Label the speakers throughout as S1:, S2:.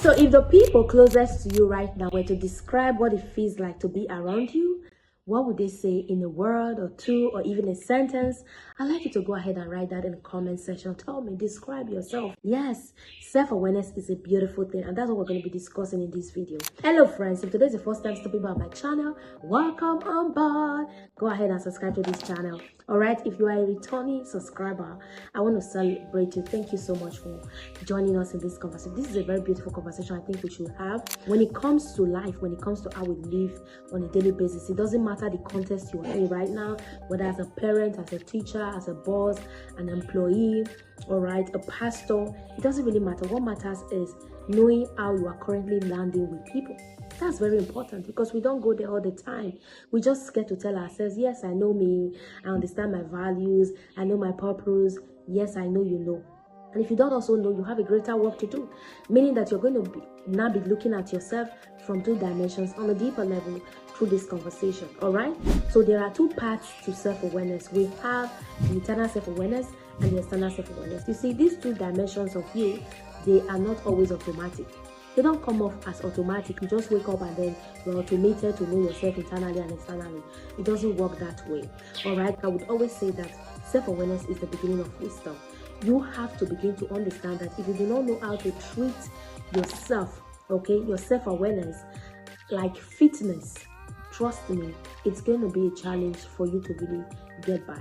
S1: So if the people closest to you right now were to describe what it feels like to be around you, what would they say in a word or two or even a sentence? I'd like you to go ahead and write that in the comment section. Tell me, describe yourself. Yes, self-awareness is a beautiful thing, and that's what we're going to be discussing in this video. Hello friends, if today is the first time stopping by my channel, welcome on board. Go ahead and subscribe to this channel. All right, if you are a returning subscriber, I want to celebrate you. Thank you so much for joining us in this conversation. This is a very beautiful conversation I think we should have. When it comes to life, when it comes to how we live on a daily basis, it doesn't matter the context you are in right now, whether as a parent, as a teacher, as a boss, an employee, all right, a pastor. It doesn't really matter. What matters is knowing how you are currently landing with people. That's very important because we don't go there all the time. We just get to tell ourselves, yes, I know me, I understand my values, I know my purpose. Yes, I know you know. And if you don't also know, you have a greater work to do, meaning that you're going to now be looking at yourself from two dimensions on a deeper level through this conversation. All right, so there are two parts to self-awareness. We have the internal self-awareness and the external self-awareness. You see, these two dimensions of you, they are not always automatic. They don't come off as automatic. You just wake up and then you're automated to know yourself internally and externally. It doesn't work that way. All right, I would always say that self-awareness is the beginning of wisdom. You have to begin to understand that if you do not know how to treat yourself, okay, your self-awareness like fitness, trust me, it's going to be a challenge for you to really get by.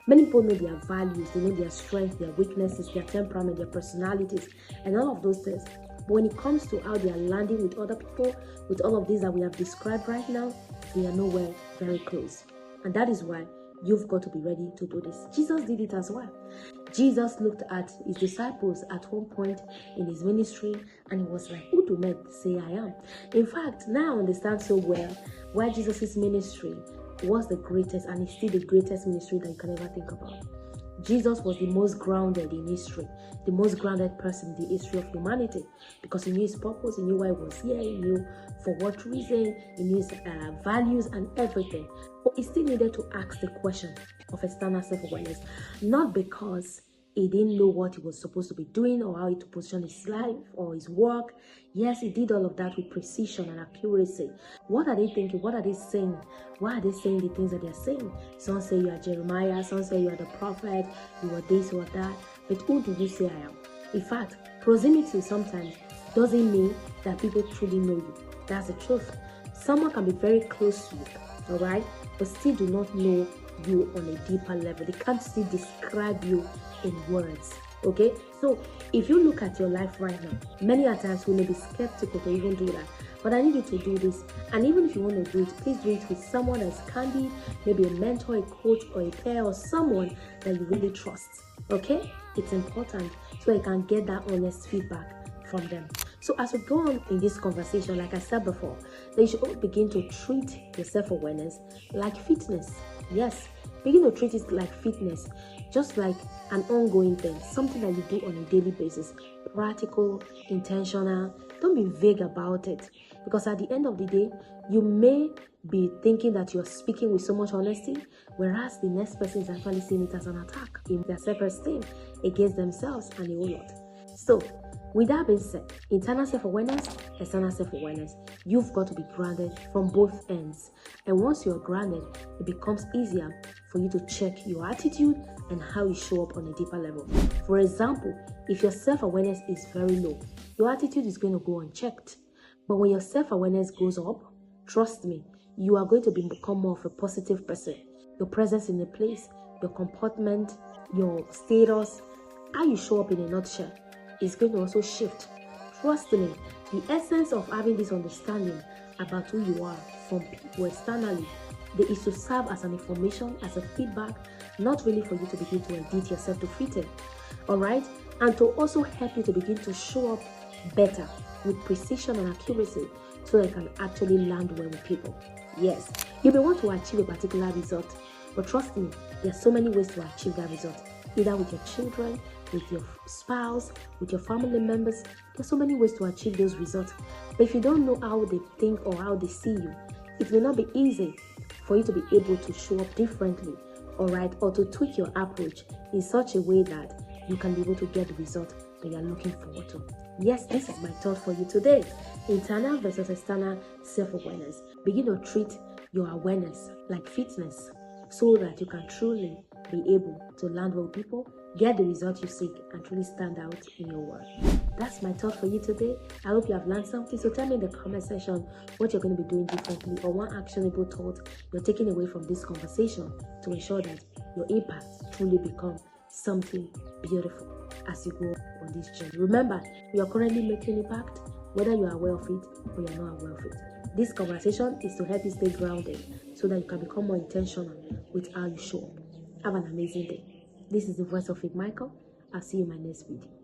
S1: Many people know their values, they know their strengths, their weaknesses, their temperament, their personalities, and all of those things. But when it comes to how they are landing with other people, with all of these that we have described right now, they are nowhere very close. And that is why you've got to be ready to do this. Jesus did it as well. Jesus looked at his disciples at one point in his ministry and he was like, who do men say I am? In fact, now I understand so well why Jesus' ministry was the greatest and is still the greatest ministry that you can ever think about. Jesus was the most grounded in history, the most grounded person in the history of humanity, because he knew his purpose, he knew why he was here, he knew for what reason, he knew his values and everything. But he still needed to ask the question of external self-awareness, not because he didn't know what he was supposed to be doing or how to position his life or his work. Yes, he did all of that with precision and accuracy. What are they thinking? What are they saying? Why are they saying the things that they're saying? Some say you are Jeremiah, some say you are the prophet, you are this or that. But who do you say I am? In fact, proximity sometimes doesn't mean that people truly know you. That's the truth. Someone can be very close to you, all right, but still do not know you on a deeper level. They can't still describe you in words. Okay, so if you look at your life right now, many a times we may be skeptical to even do that, but I need you to do this. And even if you want to do it, please do it with someone that's candid, maybe a mentor, a coach, or a peer, or someone that you really trust. Okay, it's important so you can get that honest feedback from them. So as we go on in this conversation, like I said before, that you should begin to treat your self-awareness like fitness. Yes, begin to treat it like fitness, just like an ongoing thing, something that you do on a daily basis, practical, intentional. Don't be vague about it, because at the end of the day, you may be thinking that you're speaking with so much honesty, whereas the next person is actually seeing it as an attack in their self-esteem against themselves and a whole lot. So with that being said, internal self-awareness, external self-awareness, you've got to be grounded from both ends. And once you're grounded, it becomes easier for you to check your attitude and how you show up on a deeper level. For example, if your self-awareness is very low, your attitude is going to go unchecked. But when your self-awareness goes up, trust me, you are going to become more of a positive person. Your presence in the place, your comportment, your status, how you show up in a nutshell is going to also shift. Trust me, the essence of having this understanding about who you are from people externally, there is to serve as an information, as a feedback, not really for you to begin to edit yourself to fit in. All right, and to also help you to begin to show up better with precision and accuracy, so that you can actually land well with people. Yes, you may want to achieve a particular result, but trust me, there are so many ways to achieve that result, either with your children, with your spouse, with your family members. There's so many ways to achieve those results. But if you don't know how they think or how they see you, it may not be easy for you to be able to show up differently, all right, or to tweak your approach in such a way that you can be able to get the result that you're looking forward to. Yes, this is my thought for you today. Internal versus external self-awareness. Begin to treat your awareness like fitness so that you can truly be able to land well with people, get the result you seek, and truly stand out in your work. That's my thought for you today. I hope you have learned something. So tell me in the comment section what you're going to be doing differently or one actionable thought you're taking away from this conversation to ensure that your impact truly becomes something beautiful as you go on this journey. Remember, you are currently making impact, whether you are aware of it or you're not aware of it. This conversation is to help you stay grounded so that you can become more intentional with how you show up. Have an amazing day. This is the voice of Faith Michael. I'll see you in my next video.